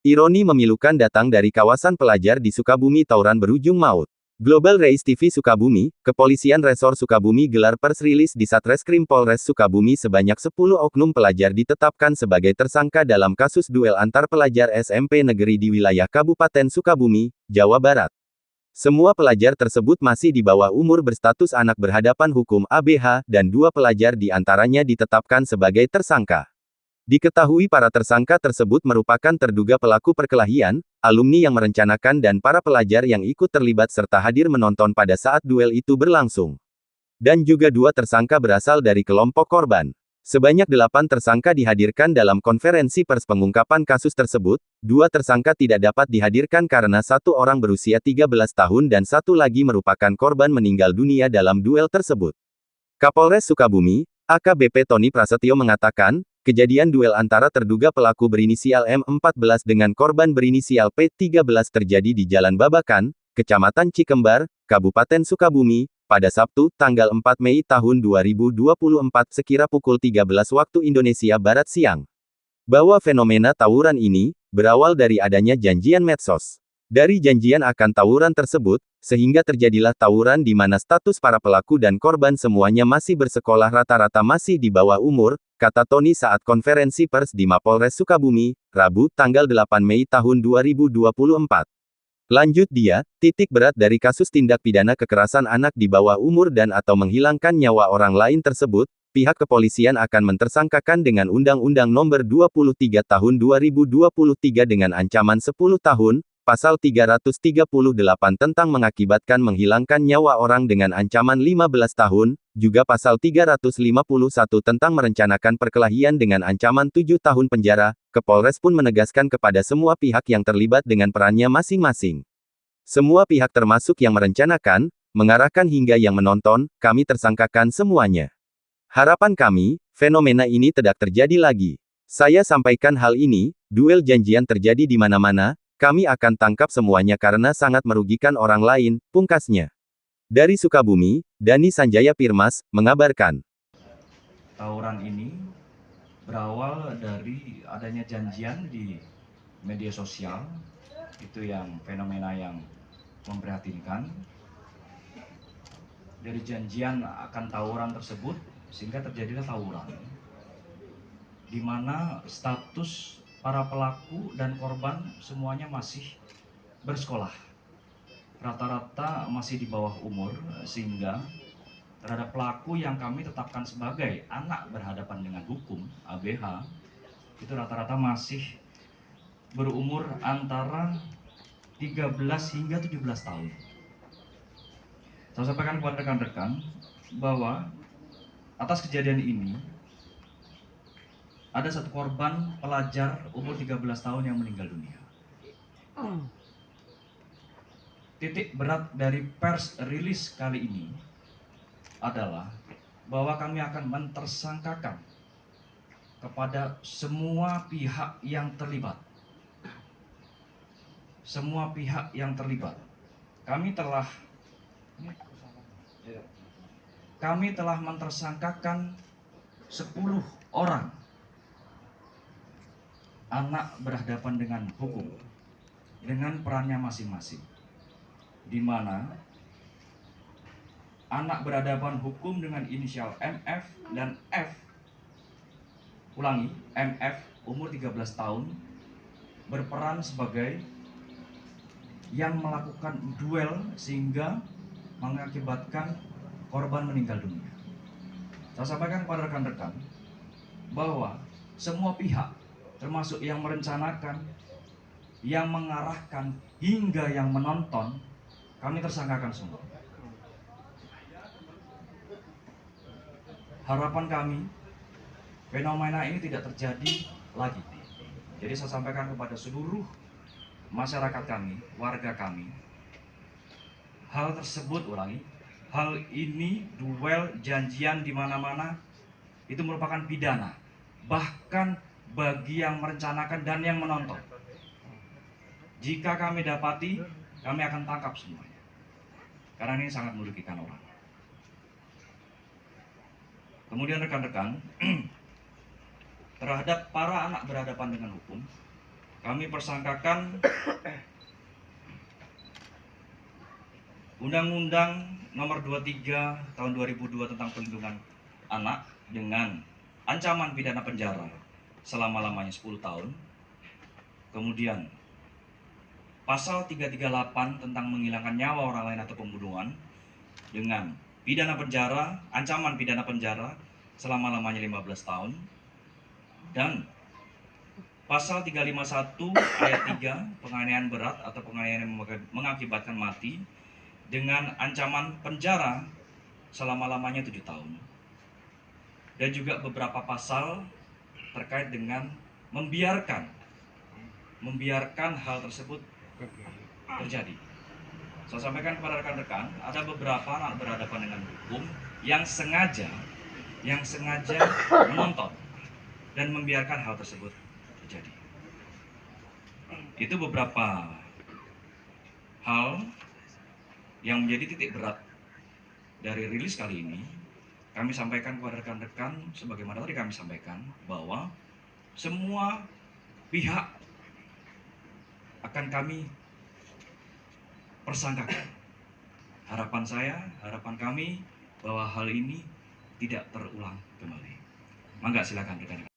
Ironi memilukan datang dari kawasan pelajar di Sukabumi tawuran berujung maut. Global Race TV Sukabumi, Kepolisian Resor Sukabumi gelar pers rilis di Satreskrim Polres Sukabumi sebanyak 10 oknum pelajar ditetapkan sebagai tersangka dalam kasus duel antar pelajar SMP negeri di wilayah Kabupaten Sukabumi, Jawa Barat. Semua pelajar tersebut masih di bawah umur berstatus anak berhadapan hukum ABH, dan 2 pelajar di antaranya ditetapkan sebagai tersangka. Diketahui para tersangka tersebut merupakan terduga pelaku perkelahian, alumni yang merencanakan dan para pelajar yang ikut terlibat serta hadir menonton pada saat duel itu berlangsung. Dan juga 2 tersangka berasal dari kelompok korban. Sebanyak 8 tersangka dihadirkan dalam konferensi pers pengungkapan kasus tersebut. 2 tersangka tidak dapat dihadirkan karena 1 orang berusia 13 tahun dan 1 lagi merupakan korban meninggal dunia dalam duel tersebut. Kapolres Sukabumi, AKBP Tony Prasetyo mengatakan, kejadian duel antara terduga pelaku berinisial M14 dengan korban berinisial P13 terjadi di Jalan Babakan, Kecamatan Cikembar, Kabupaten Sukabumi, pada Sabtu, tanggal 4 Mei tahun 2024 sekira pukul 13 waktu Indonesia Barat siang. Bahwa fenomena tawuran ini berawal dari adanya janjian medsos. Dari janjian akan tawuran tersebut, sehingga terjadilah tawuran di mana status para pelaku dan korban semuanya masih bersekolah rata-rata masih di bawah umur, kata Tony saat konferensi pers di Mapolres Sukabumi, Rabu, tanggal 8 Mei tahun 2024. Lanjut dia, titik berat dari kasus tindak pidana kekerasan anak di bawah umur dan atau menghilangkan nyawa orang lain tersebut, pihak kepolisian akan mentersangkakan dengan Undang-Undang Nomor 23 Tahun 2023 dengan ancaman 10 tahun, Pasal 338 tentang mengakibatkan menghilangkan nyawa orang dengan ancaman 15 tahun, juga Pasal 351 tentang merencanakan perkelahian dengan ancaman 7 tahun penjara. Kapolres pun menegaskan kepada semua pihak yang terlibat dengan perannya masing-masing. Semua pihak termasuk yang merencanakan, mengarahkan hingga yang menonton, kami tersangkakan semuanya. Harapan kami, fenomena ini tidak terjadi lagi. Saya sampaikan hal ini, duel janjian terjadi di mana-mana, kami akan tangkap semuanya karena sangat merugikan orang lain, pungkasnya. Dari Sukabumi, Dani Sanjaya Pirmas, mengabarkan. Tawuran ini berawal dari adanya janjian di media sosial, itu yang fenomena yang memprihatinkan. Dari janjian akan tawuran tersebut, sehingga terjadilah tawuran, di mana status para pelaku dan korban semuanya masih bersekolah. Rata-rata masih di bawah umur, sehingga terhadap pelaku yang kami tetapkan sebagai anak berhadapan dengan hukum ABH, itu rata-rata masih berumur antara 13 hingga 17 tahun. Saya sampaikan kepada rekan-rekan bahwa atas kejadian ini ada 1 korban pelajar umur 13 tahun yang meninggal dunia. Titik berat dari pers rilis kali ini adalah bahwa kami akan mentersangkakan kepada semua pihak yang terlibat. Semua pihak yang terlibat. Kami telah mentersangkakan 10 orang anak berhadapan dengan hukum dengan perannya masing-masing, di mana anak berhadapan hukum dengan inisial MF dan F, ulangi, MF umur 13 tahun berperan sebagai yang melakukan duel sehingga mengakibatkan korban meninggal dunia. Saya sampaikan kepada rekan-rekan bahwa semua pihak, termasuk yang merencanakan, yang mengarahkan, hingga yang menonton, kami tersangkakan semua. Harapan kami, fenomena ini tidak terjadi lagi. Jadi saya sampaikan kepada seluruh masyarakat kami, warga kami, hal tersebut, ulangi, hal ini duel janjian di mana-mana itu merupakan pidana, bahkan bagi yang merencanakan dan yang menonton. Jika kami dapati, kami akan tangkap semuanya, karena ini sangat merugikan orang. Kemudian rekan-rekan, terhadap para anak berhadapan dengan hukum, kami persangkakan Undang-Undang Nomor 23 Tahun 2002 tentang Perlindungan Anak dengan ancaman pidana penjara selama-lamanya 10 tahun. Kemudian Pasal 338 tentang menghilangkan nyawa orang lain atau pembunuhan dengan pidana penjara, ancaman pidana penjara selama-lamanya 15 tahun. Dan Pasal 351 ayat 3 penganiayaan berat atau penganiayaan yang mengakibatkan mati dengan ancaman penjara selama-lamanya 7 tahun. Dan juga beberapa pasal terkait dengan membiarkan hal tersebut terjadi. Saya sampaikan kepada rekan-rekan, ada beberapa anak berhadapan dengan hukum yang sengaja menonton dan membiarkan hal tersebut terjadi. Itu beberapa hal yang menjadi titik berat dari rilis kali ini. Kami sampaikan kepada rekan-rekan sebagaimana tadi kami sampaikan bahwa semua pihak akan kami persangkakan. Harapan kami bahwa hal ini tidak terulang kembali. Mangga silakan rekan-rekan.